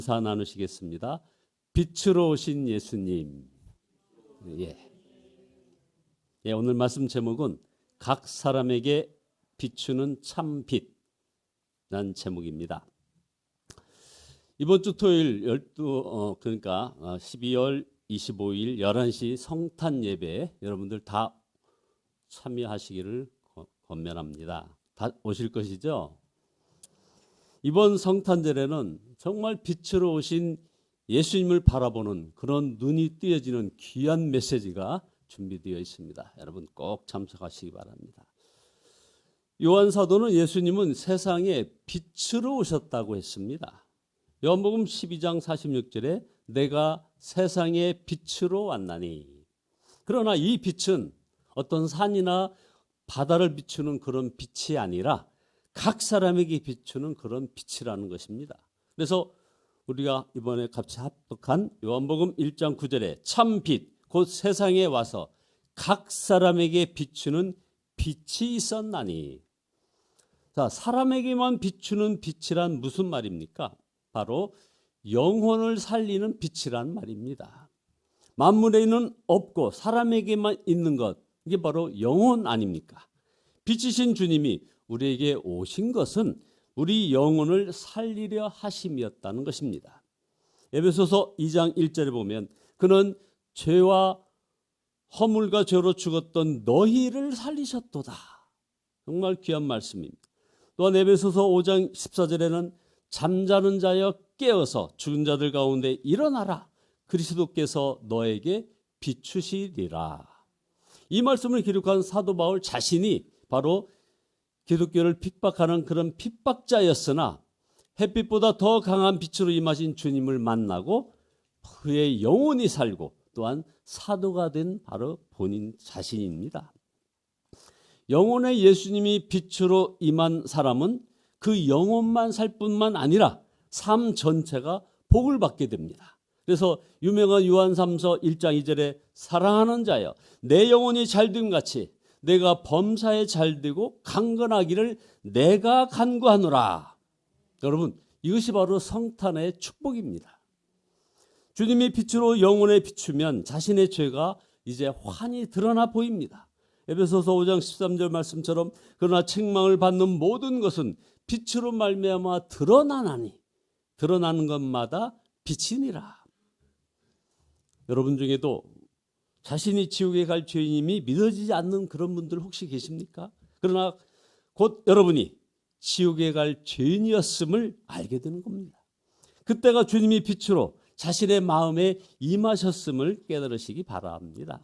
인사 나누시겠습니다. 빛으로 오신 예수님. 오늘 말씀 제목은 각 사람에게 비추는 참 빛이라는 제목입니다. 이번 주 토요일 12월 25일 11시 성탄 예배에 여러분들 다 참여하시기를 권면합니다. 다 오실 것이죠? 이번 성탄절에는 정말 빛으로 오신 예수님을 바라보는 그런 눈이 띄어지는 귀한 메시지가 준비되어 있습니다. 여러분 꼭 참석하시기 바랍니다. 요한 사도는 예수님은 세상에 빛으로 오셨다고 했습니다. 요한복음 12장 46절에 내가 세상에 빛으로 왔나니. 그러나 이 빛은 어떤 산이나 바다를 비추는 그런 빛이 아니라 각 사람에게 비추는 그런 빛이라는 것입니다. 그래서 우리가 이번에 같이 합독한 요한복음 1장 9절에 참 빛, 곧 세상에 와서 각 사람에게 비추는 빛이 있었나니. 자, 사람에게만 비추는 빛이란 무슨 말입니까? 바로 영혼을 살리는 빛이란 말입니다. 만물에는 없고 사람에게만 있는 것, 이게 바로 영혼 아닙니까? 빛이신 주님이 우리에게 오신 것은 우리 영혼을 살리려 하심이었다는 것입니다. 에베소서 2장 1절에 보면 그는 죄와 허물과 죄로 죽었던 너희를 살리셨도다. 정말 귀한 말씀입니다. 또한 에베소서 5장 14절에는 잠자는 자여 깨어서 죽은 자들 가운데 일어나라. 그리스도께서 너에게 비추시리라. 이 말씀을 기록한 사도 바울 자신이 바로 기독교를 핍박하는 그런 핍박자였으나 햇빛보다 더 강한 빛으로 임하신 주님을 만나고 그의 영혼이 살고 또한 사도가 된 바로 본인 자신입니다. 영혼의 예수님이 빛으로 임한 사람은 그 영혼만 살 뿐만 아니라 삶 전체가 복을 받게 됩니다. 그래서 유명한 요한3서 1장 2절에 사랑하는 자여 내 영혼이 잘됨 같이 내가 범사에 잘되고 강건하기를 내가 간구하노라. 여러분 이것이 바로 성탄의 축복입니다. 주님이 빛으로 영혼에 비추면 자신의 죄가 이제 환히 드러나 보입니다. 에베소서 5장 13절 말씀처럼 그러나 책망을 받는 모든 것은 빛으로 말미암아 드러나나니 드러나는 것마다 빛이니라. 여러분 중에도 자신이 지옥에 갈 죄인임이 믿어지지 않는 그런 분들 혹시 계십니까? 그러나 곧 여러분이 지옥에 갈 죄인이었음을 알게 되는 겁니다. 그때가 주님이 빛으로 자신의 마음에 임하셨음을 깨달으시기 바랍니다.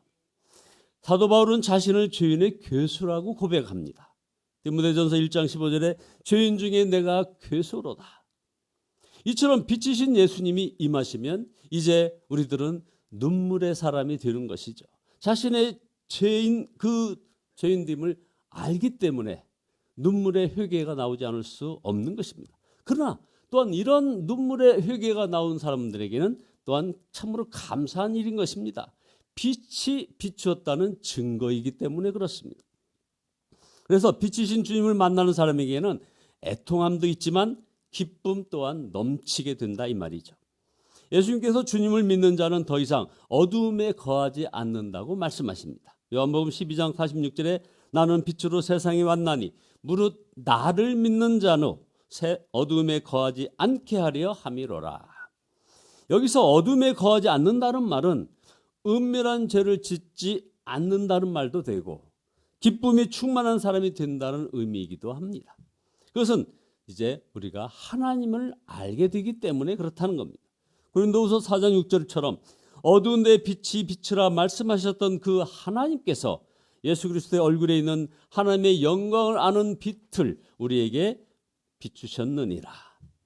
사도 바울은 자신을 죄인의 괴수라고 고백합니다. 디모데전서 1장 15절에 죄인 중에 내가 괴수로다. 이처럼 빛이신 예수님이 임하시면 이제 우리들은 눈물의 사람이 되는 것이죠. 자신의 그 죄인됨을 알기 때문에 눈물의 회개가 나오지 않을 수 없는 것입니다. 그러나 또한 이런 눈물의 회개가 나온 사람들에게는 또한 참으로 감사한 일인 것입니다. 빛이 비추었다는 증거이기 때문에 그렇습니다. 그래서 빛이신 주님을 만나는 사람에게는 애통함도 있지만 기쁨 또한 넘치게 된다 이 말이죠. 예수님께서 주님을 믿는 자는 더 이상 어두움에 거하지 않는다고 말씀하십니다. 요한복음 12장 46절에 나는 빛으로 세상에 왔나니 무릇 나를 믿는 자는 어두움에 거하지 않게 하려 함이로라. 여기서 어두움에 거하지 않는다는 말은 은밀한 죄를 짓지 않는다는 말도 되고 기쁨이 충만한 사람이 된다는 의미이기도 합니다. 그것은 이제 우리가 하나님을 알게 되기 때문에 그렇다는 겁니다. 고린도후서 4장 6절처럼 어두운 데 빛이 비추라 말씀하셨던 그 하나님께서 예수 그리스도의 얼굴에 있는 하나님의 영광을 아는 빛을 우리에게 비추셨느니라.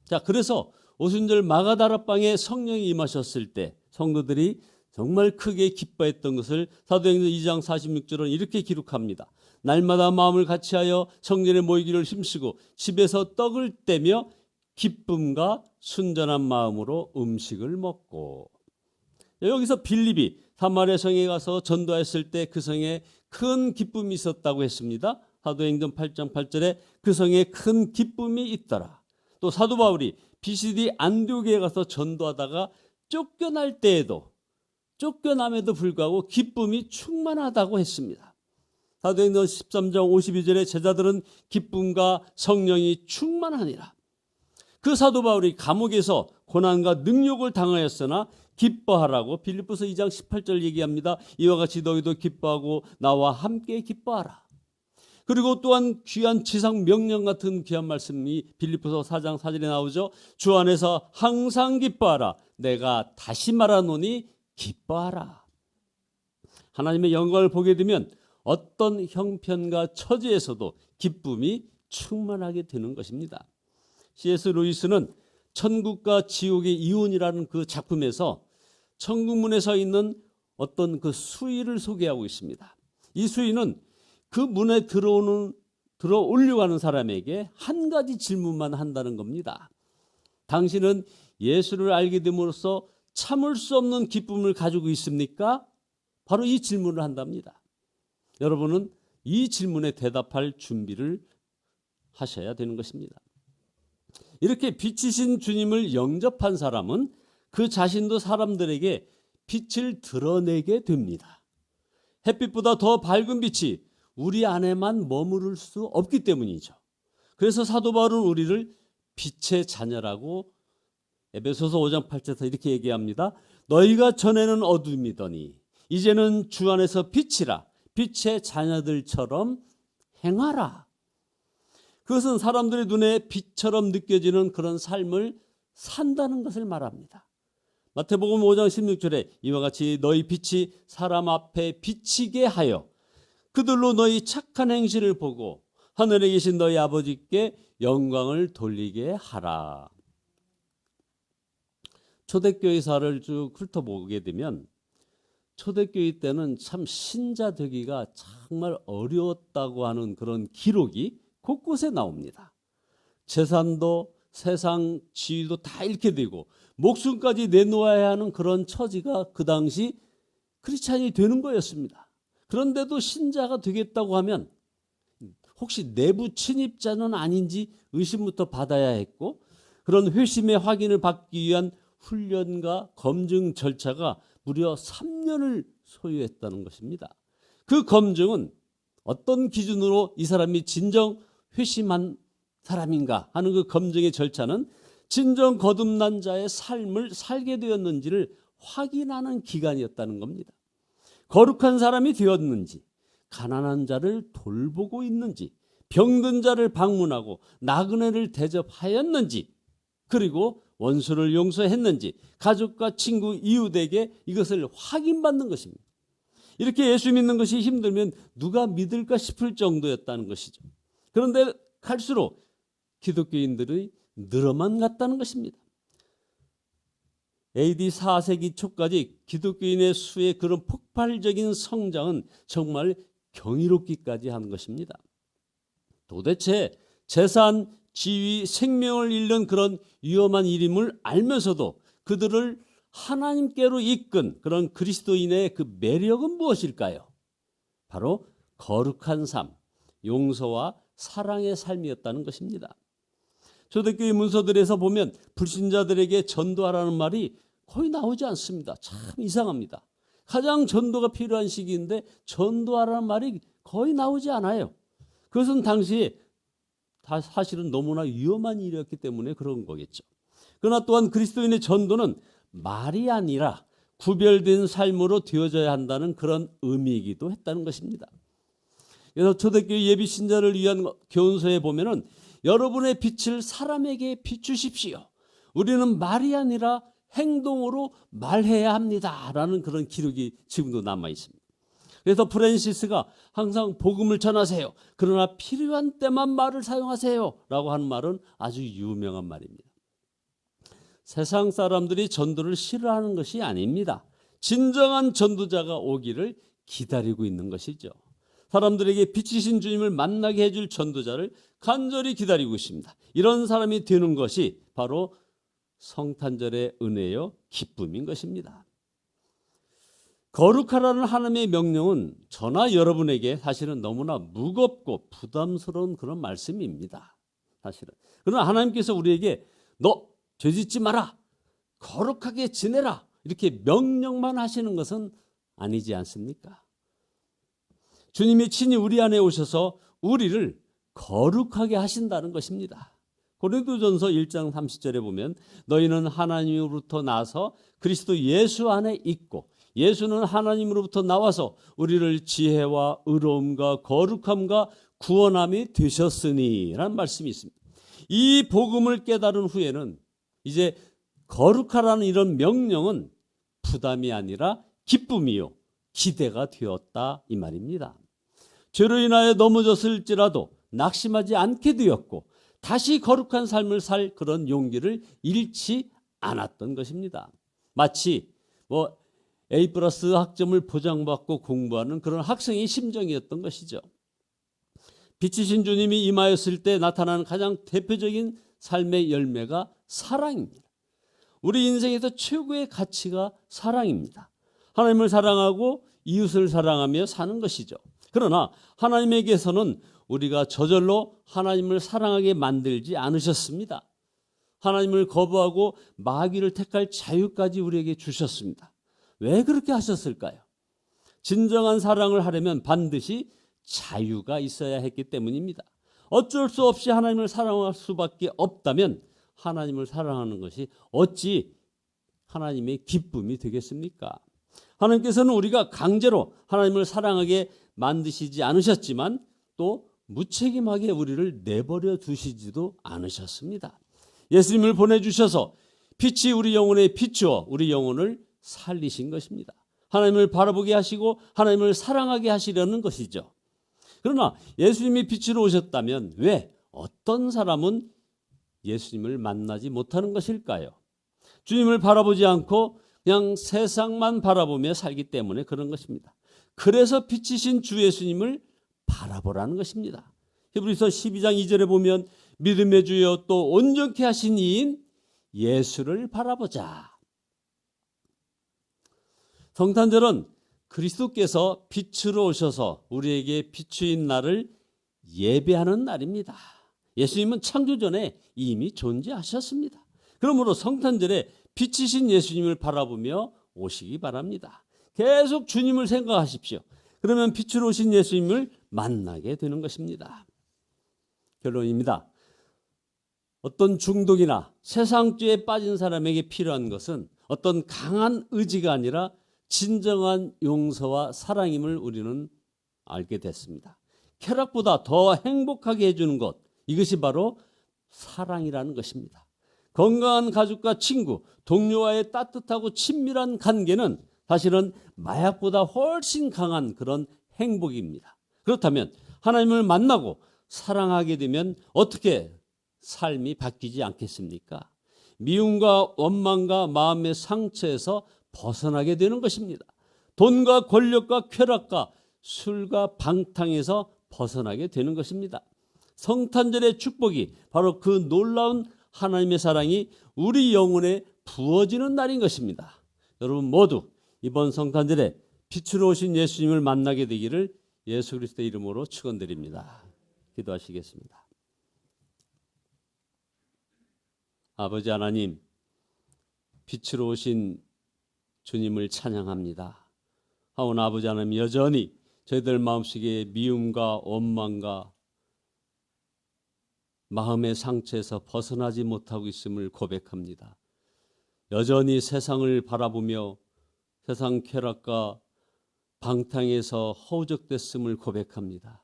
자, 그래서 오순절 마가다락방에 성령이 임하셨을 때 성도들이 정말 크게 기뻐했던 것을 사도행전 2장 46절은 이렇게 기록합니다. 날마다 마음을 같이하여 성전에 모이기를 힘쓰고 집에서 떡을 떼며 기쁨과 순전한 마음으로 음식을 먹고. 여기서 빌립이 사마리아 성에 가서 전도했을 때 그 성에 큰 기쁨이 있었다고 했습니다. 사도행전 8장 8절에 그 성에 큰 기쁨이 있더라. 또 사도 바울이 BCD 안디옥에 가서 전도하다가 쫓겨날 때에도 쫓겨남에도 불구하고 기쁨이 충만하다고 했습니다. 사도행전 13장 52절에 제자들은 기쁨과 성령이 충만하니라. 그 사도 바울이 감옥에서 고난과 능욕을 당하였으나 기뻐하라고 빌립보서 2장 18절 얘기합니다. 이와 같이 너희도 기뻐하고 나와 함께 기뻐하라. 그리고 또한 귀한 지상 명령 같은 귀한 말씀이 빌립보서 4장 4절에 나오죠. 주 안에서 항상 기뻐하라. 내가 다시 말하노니 기뻐하라. 하나님의 영광을 보게 되면 어떤 형편과 처지에서도 기쁨이 충만하게 되는 것입니다. C.S. 루이스는 천국과 지옥의 이혼이라는 그 작품에서 천국문에 서 있는 어떤 그 수위를 소개하고 있습니다. 이 수위는 그 문에 들어오려고 하는 사람에게 한 가지 질문만 한다는 겁니다. 당신은 예수를 알게 됨으로써 참을 수 없는 기쁨을 가지고 있습니까? 바로 이 질문을 한답니다. 여러분은 이 질문에 대답할 준비를 하셔야 되는 것입니다. 이렇게 빛이신 주님을 영접한 사람은 그 자신도 사람들에게 빛을 드러내게 됩니다. 햇빛보다 더 밝은 빛이 우리 안에만 머무를 수 없기 때문이죠. 그래서 사도 바울은 우리를 빛의 자녀라고 에베소서 5장 8절에서 이렇게 얘기합니다. 너희가 전에는 어둠이더니 이제는 주 안에서 빛이라. 빛의 자녀들처럼 행하라. 그것은 사람들의 눈에 빛처럼 느껴지는 그런 삶을 산다는 것을 말합니다. 마태복음 5장 16절에 이와 같이 너희 빛이 사람 앞에 비치게 하여 그들로 너희 착한 행실을 보고 하늘에 계신 너희 아버지께 영광을 돌리게 하라. 초대교회사를 쭉 훑어보게 되면 초대교회 때는 참 신자 되기가 정말 어려웠다고 하는 그런 기록이 곳곳에 나옵니다. 재산도 세상 지위도 다 잃게 되고 목숨까지 내놓아야 하는 그런 처지가 그 당시 크리스찬이 되는 거였습니다. 그런데도 신자가 되겠다고 하면 혹시 내부 침입자는 아닌지 의심부터 받아야 했고 그런 회심의 확인을 받기 위한 훈련과 검증 절차가 무려 3년을 소요했다는 것입니다. 그 검증은 어떤 기준으로 이 사람이 진정 회심한 사람인가 하는 그 검증의 절차는 진정 거듭난 자의 삶을 살게 되었는지를 확인하는 기간이었다는 겁니다. 거룩한 사람이 되었는지, 가난한 자를 돌보고 있는지, 병든 자를 방문하고 나그네를 대접하였는지, 그리고 원수를 용서했는지, 가족과 친구, 이웃에게 이것을 확인받는 것입니다. 이렇게 예수 믿는 것이 힘들면 누가 믿을까 싶을 정도였다는 것이죠. 그런데 갈수록 기독교인들이 늘어만 갔다는 것입니다. AD 4세기 초까지 기독교인의 수의 그런 폭발적인 성장은 정말 경이롭기까지 한 것입니다. 도대체 재산, 지위, 생명을 잃는 그런 위험한 일임을 알면서도 그들을 하나님께로 이끈 그런 그리스도인의 그 매력은 무엇일까요? 바로 거룩한 삶, 용서와 사랑의 삶이었다는 것입니다. 초대교회 문서들에서 보면 불신자들에게 전도하라는 말이 거의 나오지 않습니다. 참 이상합니다. 가장 전도가 필요한 시기인데 전도하라는 말이 거의 나오지 않아요. 그것은 당시에 다 사실은 너무나 위험한 일이었기 때문에 그런 거겠죠. 그러나 또한 그리스도인의 전도는 말이 아니라 구별된 삶으로 되어져야 한다는 그런 의미이기도 했다는 것입니다. 그래서 초대교회 예비 신자를 위한 교훈서에 보면은 여러분의 빛을 사람에게 비추십시오. 우리는 말이 아니라 행동으로 말해야 합니다라는 그런 기록이 지금도 남아 있습니다. 그래서 프랜시스가 항상 복음을 전하세요. 그러나 필요한 때만 말을 사용하세요라고 하는 말은 아주 유명한 말입니다. 세상 사람들이 전도를 싫어하는 것이 아닙니다. 진정한 전도자가 오기를 기다리고 있는 것이죠. 사람들에게 빛이신 주님을 만나게 해줄 전도자를 간절히 기다리고 있습니다. 이런 사람이 되는 것이 바로 성탄절의 은혜요 기쁨인 것입니다. 거룩하라는 하나님의 명령은 저나 여러분에게 사실은 너무나 무겁고 부담스러운 그런 말씀입니다. 사실은. 그러나 하나님께서 우리에게 너 죄짓지 마라, 거룩하게 지내라, 이렇게 명령만 하시는 것은 아니지 않습니까? 주님이 친히 우리 안에 오셔서 우리를 거룩하게 하신다는 것입니다. 고린도전서 1장 30절에 보면 너희는 하나님으로부터 나서 그리스도 예수 안에 있고 예수는 하나님으로부터 나와서 우리를 지혜와 의로움과 거룩함과 구원함이 되셨으니 라는 말씀이 있습니다. 이 복음을 깨달은 후에는 이제 거룩하라는 이런 명령은 부담이 아니라 기쁨이요 기대가 되었다 이 말입니다. 죄로 인하여 넘어졌을지라도 낙심하지 않게 되었고 다시 거룩한 삶을 살 그런 용기를 잃지 않았던 것입니다. 마치 A+ 학점을 보장받고 공부하는 그런 학생의 심정이었던 것이죠. 빛이신 주님이 임하였을 때 나타나는 가장 대표적인 삶의 열매가 사랑입니다. 우리 인생에서 최고의 가치가 사랑입니다. 하나님을 사랑하고 이웃을 사랑하며 사는 것이죠. 그러나 하나님에게서는 우리가 저절로 하나님을 사랑하게 만들지 않으셨습니다. 하나님을 거부하고 마귀를 택할 자유까지 우리에게 주셨습니다. 왜 그렇게 하셨을까요? 진정한 사랑을 하려면 반드시 자유가 있어야 했기 때문입니다. 어쩔 수 없이 하나님을 사랑할 수밖에 없다면 하나님을 사랑하는 것이 어찌 하나님의 기쁨이 되겠습니까? 하나님께서는 우리가 강제로 하나님을 사랑하게 만드시지 않으셨지만 또 무책임하게 우리를 내버려 두시지도 않으셨습니다. 예수님을 보내주셔서 빛이 우리 영혼에 비추어 우리 영혼을 살리신 것입니다. 하나님을 바라보게 하시고 하나님을 사랑하게 하시려는 것이죠. 그러나 예수님이 빛으로 오셨다면 왜 어떤 사람은 예수님을 만나지 못하는 것일까요? 주님을 바라보지 않고 그냥 세상만 바라보며 살기 때문에 그런 것입니다. 그래서 빛이신 주 예수님을 바라보라는 것입니다. 히브리서 12장 2절에 보면 믿음의 주여 또 온전케 하신 이인 예수를 바라보자. 성탄절은 그리스도께서 빛으로 오셔서 우리에게 비추인 날을 예배하는 날입니다. 예수님은 창조 전에 이미 존재하셨습니다. 그러므로 성탄절에 빛이신 예수님을 바라보며 오시기 바랍니다. 계속 주님을 생각하십시오. 그러면 빛으로 오신 예수님을 만나게 되는 것입니다. 결론입니다. 어떤 중독이나 세상죄에 빠진 사람에게 필요한 것은 어떤 강한 의지가 아니라 진정한 용서와 사랑임을 우리는 알게 됐습니다. 쾌락보다 더 행복하게 해주는 것, 이것이 바로 사랑이라는 것입니다. 건강한 가족과 친구, 동료와의 따뜻하고 친밀한 관계는 사실은 마약보다 훨씬 강한 그런 행복입니다. 그렇다면 하나님을 만나고 사랑하게 되면 어떻게 삶이 바뀌지 않겠습니까? 미움과 원망과 마음의 상처에서 벗어나게 되는 것입니다. 돈과 권력과 쾌락과 술과 방탕에서 벗어나게 되는 것입니다. 성탄절의 축복이 바로 그 놀라운 하나님의 사랑이 우리 영혼에 부어지는 날인 것입니다. 여러분 모두 이번 성탄절에 빛으로 오신 예수님을 만나게 되기를 예수 그리스도의 이름으로 축원드립니다. 기도하시겠습니다. 아버지 하나님, 빛으로 오신 주님을 찬양합니다. 하오나 아버지 하나님, 여전히 저희들 마음속에 미움과 원망과 마음의 상처에서 벗어나지 못하고 있음을 고백합니다. 여전히 세상을 바라보며 세상 쾌락과 방탕에서 허우적댔음을 고백합니다.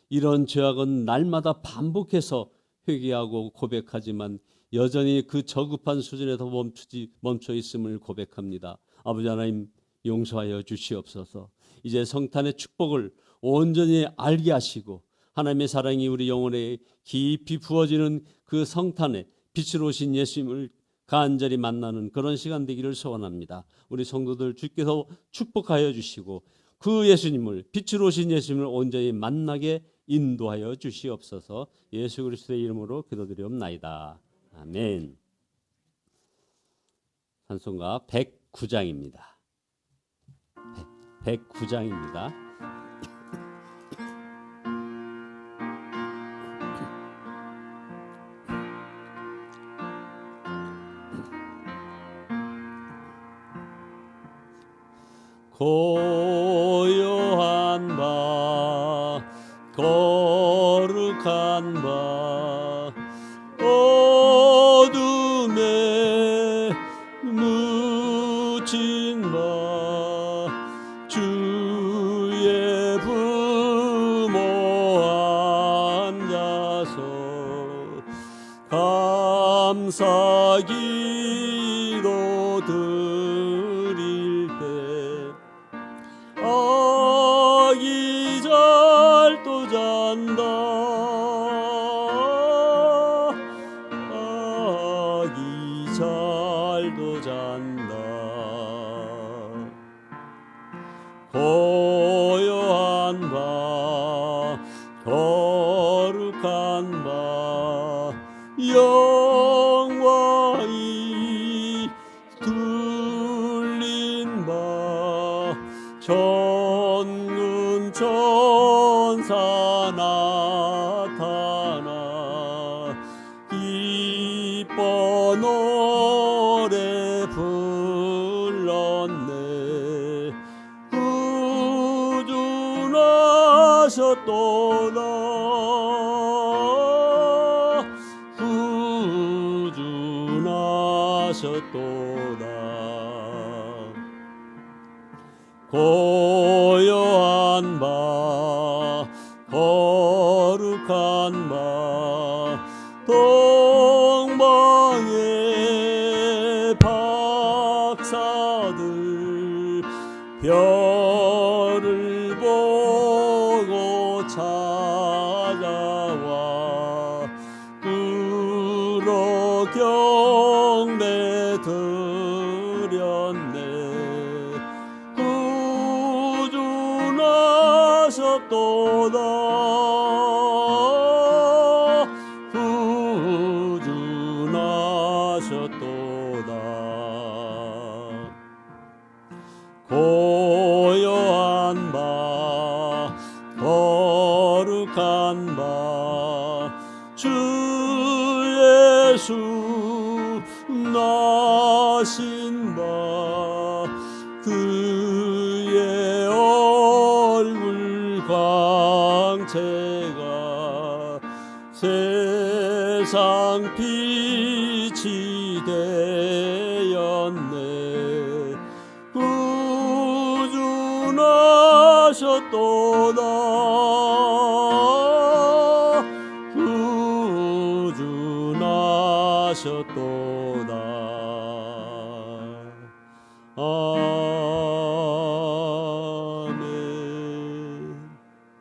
이런 죄악은 날마다 반복해서 회개하고 고백하지만 여전히 그 저급한 수준에서 멈춰 있음을 고백합니다. 아버지 하나님, 용서하여 주시옵소서. 이제 성탄의 축복을 온전히 알게 하시고 하나님의 사랑이 우리 영혼에 깊이 부어지는 그 성탄에 빛으로 오신 예수님을 간절히 만나는 그런 시간 되기를 소원합니다. 우리 성도들 주께서 축복하여 주시고 그 예수님을, 빛으로 오신 예수님을 온전히 만나게 인도하여 주시옵소서. 예수 그리스도의 이름으로 기도드리옵나이다. 아멘. 찬송가 109장입니다. 109장입니다. 고요한 밤 거룩한 밤 어둠에 묻힌 밤 주의 부모 앉아서 감사 기도 드릴 때 아기 잘도 잔다 아기 잘도 잔다 고요한 밤 거룩한 밤 영광이 둘린 밤 전군 천사 나타나 기뻐 노래 불렀네 구주나셨도다 구주나셨도다 고요한 밤 거룩한 밤 동방의 박사들 별을 보고 찾아와 뚫어 경배 드렸네 구주나셨도다 구주나셨도다 고요한 밤 거룩한 밤 주 예수 나신 밤 그의 얼굴 광채가 세상 빛이 되었네 구주나셨도다 구주나셨도다